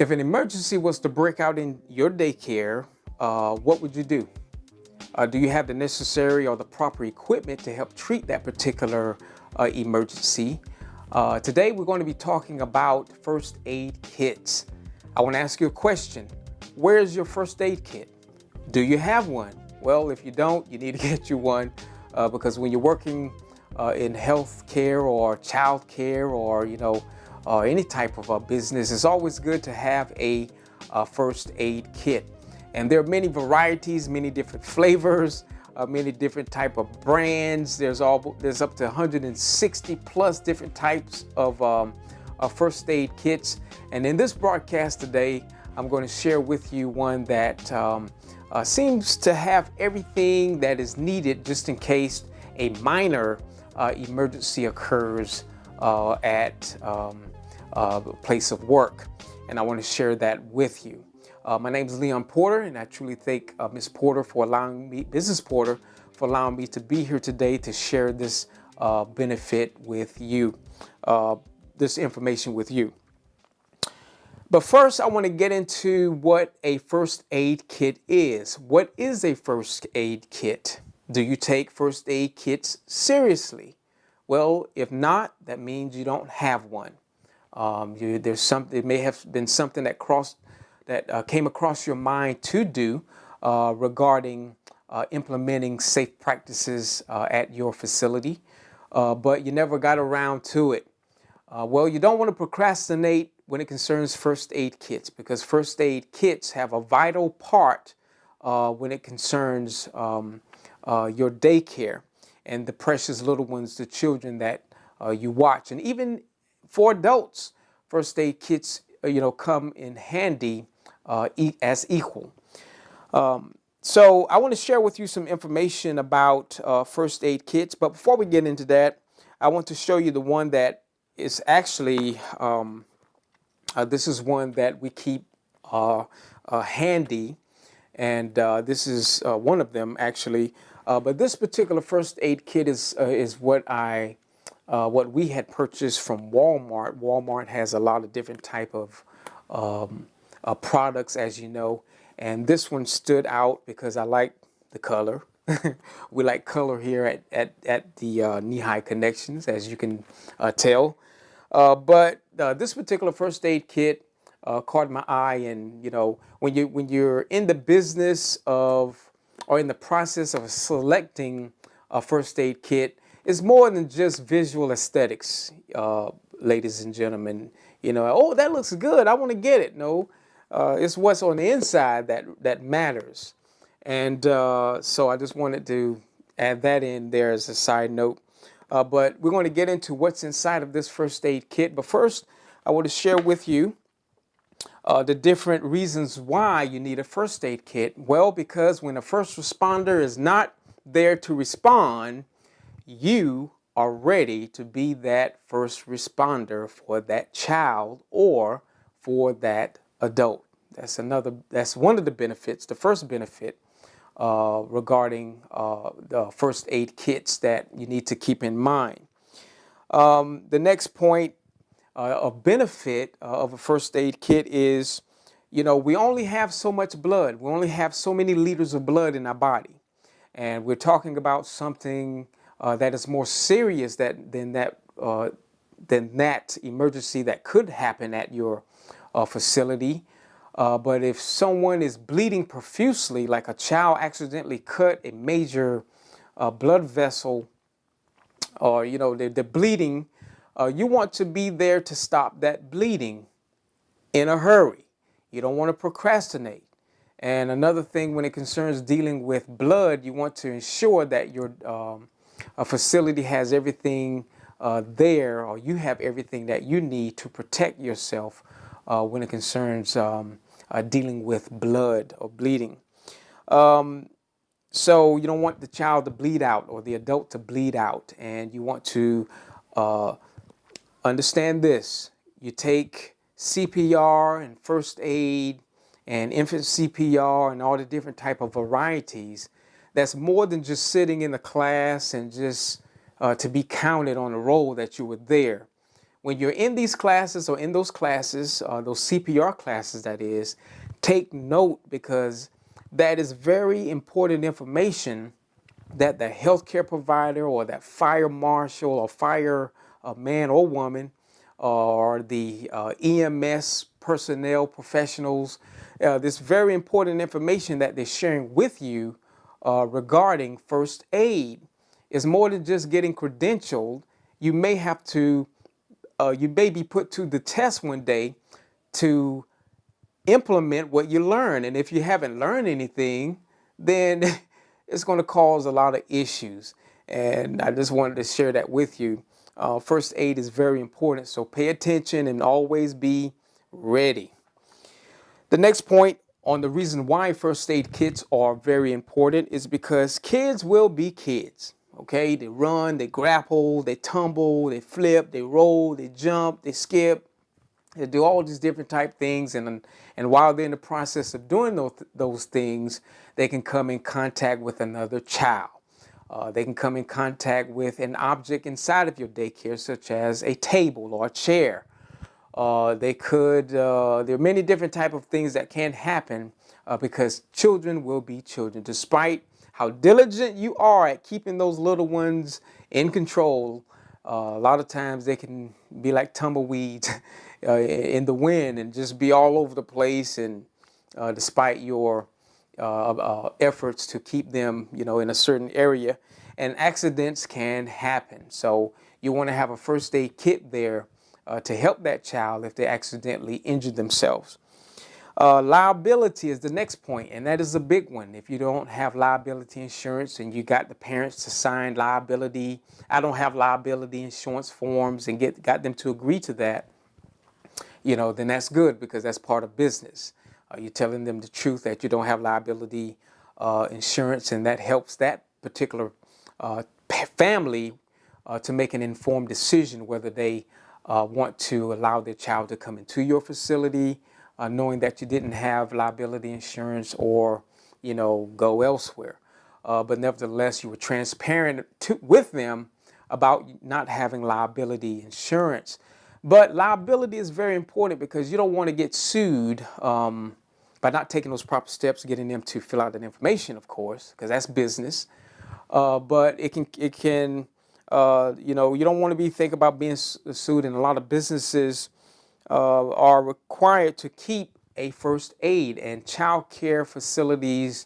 If an emergency was to break out in your daycare, what would you do? Do you have the necessary or the proper equipment to help treat that particular emergency? Today we're going to be talking about first aid kits. I want to ask you a question. Where is your first aid kit? Do you have one? Well, if you don't, you need to get you one because when you're working in health care or child care or any type of a business, it's always good to have a first aid kit. And there are many varieties, many different flavors, many different type of brands. There's up to 160 plus different types of first aid kits. And in this broadcast today, I'm going to share with you one that seems to have everything that is needed just in case a minor emergency occurs at a place of work. And I want to share that with you. My name is Leon Porter, and I truly thank Ms. Porter for allowing me, Mrs. Porter, for allowing me to be here today to share this benefit with you, this information with you. But first, I want to get into what a first aid kit is. What is a first aid kit? Do you take first aid kits seriously? Well, if not, that means you don't have one. It may have been something that came across your mind to do regarding implementing safe practices at your facility, but you never got around to it. Well, you don't want to procrastinate when it concerns first aid kits, because first aid kits have a vital part when it concerns your daycare and the precious little ones, the children that you watch. And even for adults, first aid kits come in handy as equal. So I want to share with you some information about first aid kits. But before we get into that, I want to show you the one that is actually, this is one that we keep handy. And this is one of them actually. But this particular first aid kit is what we had purchased from Walmart. Walmart has a lot of different type of products, as you know, and this one stood out because I like the color. We like color here at the Knee-High Connections, as you can tell. But this particular first aid kit caught my eye, and when you're in the business of or in the process of selecting a first aid kit, it's more than just visual aesthetics, ladies and gentlemen. Oh, that looks good, I want to get it. No, it's what's on the inside that matters. And so I just wanted to add that in there as a side note. But we're going to get into what's inside of this first aid kit. But first, I want to share with you the different reasons why you need a first aid kit. Well, because when a first responder is not there to respond, you are ready to be that first responder for that child or for that adult. That's one of the benefits, the first benefit regarding the first aid kits that you need to keep in mind. The next point of benefit of a first aid kit is, we only have so much blood. We only have so many liters of blood in our body. And we're talking about something that is more serious than that emergency that could happen at your facility. But if someone is bleeding profusely, like a child accidentally cut a major blood vessel, or they're bleeding, you want to be there to stop that bleeding in a hurry. You don't want to procrastinate. And another thing, when it concerns dealing with blood, you want to ensure that your facility has everything there, or you have everything that you need to protect yourself when it concerns dealing with blood or bleeding. So you don't want the child to bleed out or the adult to bleed out, and you want to understand this. You take CPR and first aid and infant CPR and all the different type of varieties. That's more than just sitting in the class and just to be counted on the roll that you were there. when you're in these classes or in those classes, those CPR classes, that is, take note, because that is very important information that the healthcare provider or that fire marshal or fire man or woman or the EMS personnel professionals, this very important information that they're sharing with you regarding first aid is more than just getting credentialed. You may have to, you may be put to the test one day to implement what you learn. And if you haven't learned anything, then it's going to cause a lot of issues. And I just wanted to share that with you. First aid is very important, so pay attention and always be ready. The next point on the reason why first aid kits are very important is because kids will be kids. Okay, they run, they grapple, they tumble, they flip, they roll, they jump, they skip. They do all these different type things, and while they're in the process of doing those things, they can come in contact with another child. They can come in contact with an object inside of your daycare, such as a table or a chair. There are many different type of things that can happen because children will be children. Despite how diligent you are at keeping those little ones in control, a lot of times they can be like tumbleweeds in the wind and just be all over the place. And despite your efforts to keep them, in a certain area, and accidents can happen. So you want to have a first aid kit there to help that child if they accidentally injure themselves. Liability is the next point, and that is a big one. If you don't have liability insurance and you got the parents to sign liability, I don't have liability insurance forms, and got them to agree to that, then that's good, because that's part of business. You're telling them the truth that you don't have liability insurance, and that helps that particular family to make an informed decision whether they want to allow their child to come into your facility, knowing that you didn't have liability insurance, or, go elsewhere. But nevertheless, you were transparent with them about not having liability insurance. But liability is very important because you don't want to get sued by not taking those proper steps, getting them to fill out that information, of course, because that's business. But it can, you don't want to be thinking about being sued, and a lot of businesses are required to keep a first aid, and child care facilities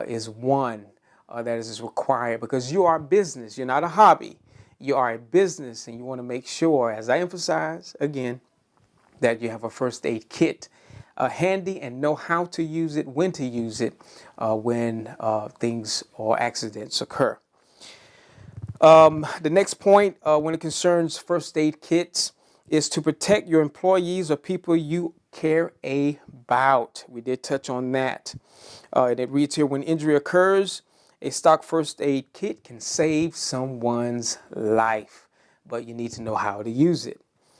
is one that is required, because you are a business. You're not a hobby. You are a business, and you want to make sure, as I emphasize again, that you have a first aid kit handy and know how to use it, when to use it, when things or accidents occur. The next point when it concerns first aid kits is to protect your employees or people you care about. We did touch on that. And it reads here, when injury occurs, a stock first aid kit can save someone's life, but you need to know how to use it.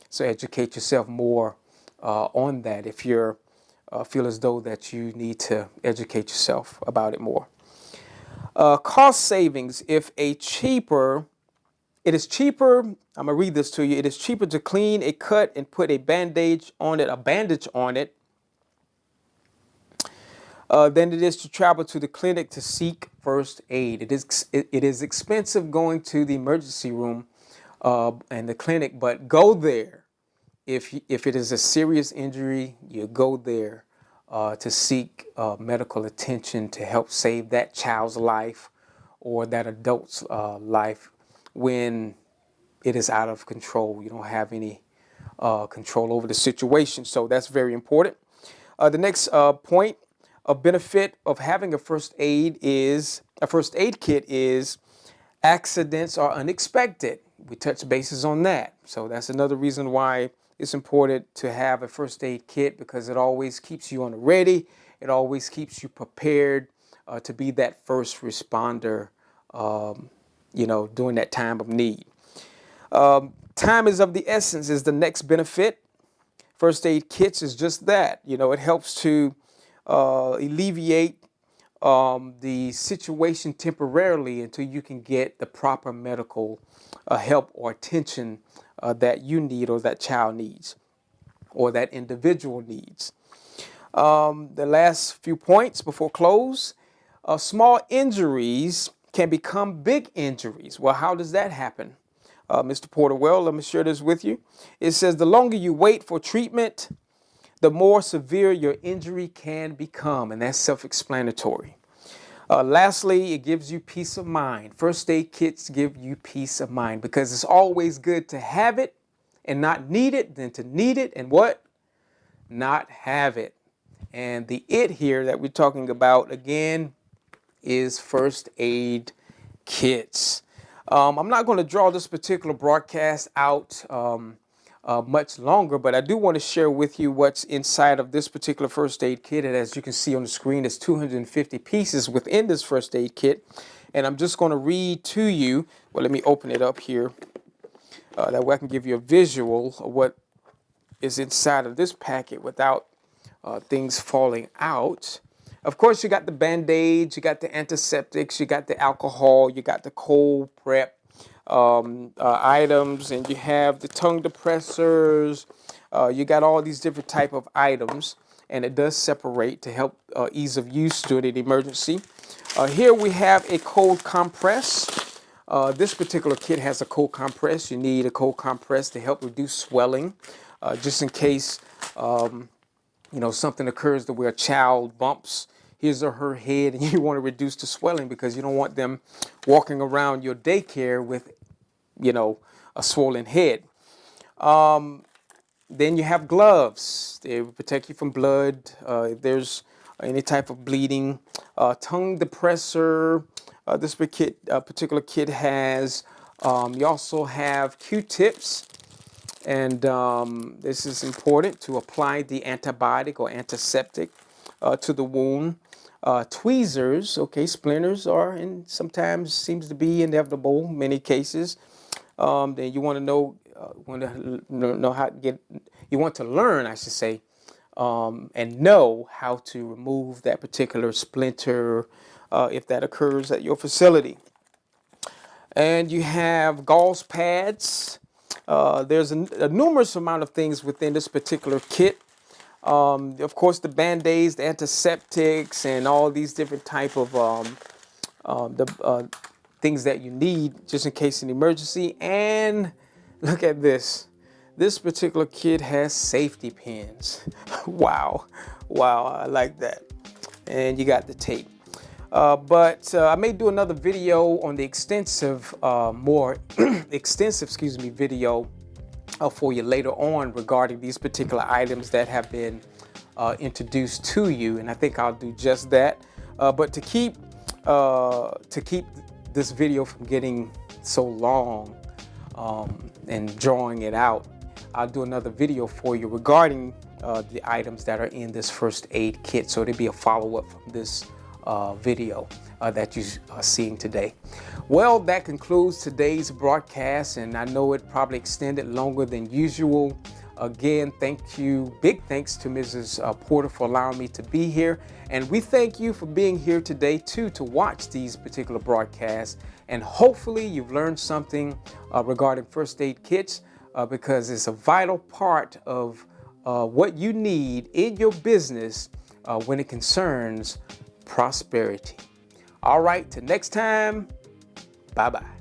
So educate yourself more on that if you feel as though that you need to educate yourself about it more. Cost savings. It is cheaper, I'm going to read this to you. It is cheaper to clean a cut and put a bandage on it than it is to travel to the clinic to seek first aid. It is expensive going to the emergency room and the clinic, but go there. If it is a serious injury, you go there to seek medical attention to help save that child's life or that adult's life when it is out of control. You don't have any control over the situation. So that's very important. The next point of benefit of having a first aid kit is accidents are unexpected. We touched bases on that. So that's another reason why it's important to have a first aid kit, because it always keeps you on the ready. It always keeps you prepared to be that first responder, during that time of need. Time is of the essence is the next benefit. First aid kits is just that. It helps to alleviate the situation temporarily until you can get the proper medical help or attention that you need, or that child needs, or that individual needs. The last few points before close: small injuries can become big injuries. Well, how does that happen, Mr. Porter? Well, let me share this with you. It says the longer you wait for treatment, the more severe your injury can become, and that's self-explanatory. Lastly, it gives you peace of mind. First aid kits give you peace of mind, because it's always good to have it and not need it than to need it and what? Not have it. And the it here that we're talking about, again, is first aid kits. I'm not going to draw this particular broadcast out much longer, but I do want to share with you what's inside of this particular first aid kit. And as you can see on the screen, there's 250 pieces within this first aid kit. And I'm just going to read to you. Well, let me open it up here. That way I can give you a visual of what is inside of this packet without things falling out. Of course, you got the Band-Aids, you got the antiseptics, you got the alcohol, you got the cold prep items, and you have the tongue depressors. You got all these different type of items, and it does separate to help ease of use during an emergency. Here we have a cold compress. This particular kit has a cold compress. You need a cold compress to help reduce swelling, just in case something occurs to where a child bumps his or her head and you want to reduce the swelling, because you don't want them walking around your daycare with, a swollen head. Then you have gloves. They will protect you from blood. If there's any type of bleeding. Tongue depressor. This particular kit has. You also have Q-tips. And this is important to apply the antibiotic or antiseptic to the wound. Tweezers, okay, splinters are, and sometimes seems to be inevitable in many cases. Then you want to know how to get. You want to learn, I should say, and know how to remove that particular splinter if that occurs at your facility. And you have gauze pads. There's a numerous amount of things within this particular kit. Of course, the Band-Aids, the antiseptics, and all these different type of things that you need just in case an emergency. And look at this. This particular kit has safety pins. Wow. I like that. And you got the tape. But I may do another video on the more extensive, video for you later on regarding these particular items that have been introduced to you, and I think I'll do just that. But to keep this video from getting so long and drawing it out, I'll do another video for you regarding the items that are in this first aid kit. So it'll be a follow-up from this video that you're seeing today. Well, that concludes today's broadcast, and I know it probably extended longer than usual. Again, big thanks to Mrs. Porter for allowing me to be here, and we thank you for being here today too to watch these particular broadcasts. And hopefully you've learned something regarding first aid kits, because it's a vital part of what you need in your business when it concerns prosperity. All right, till next time, bye-bye.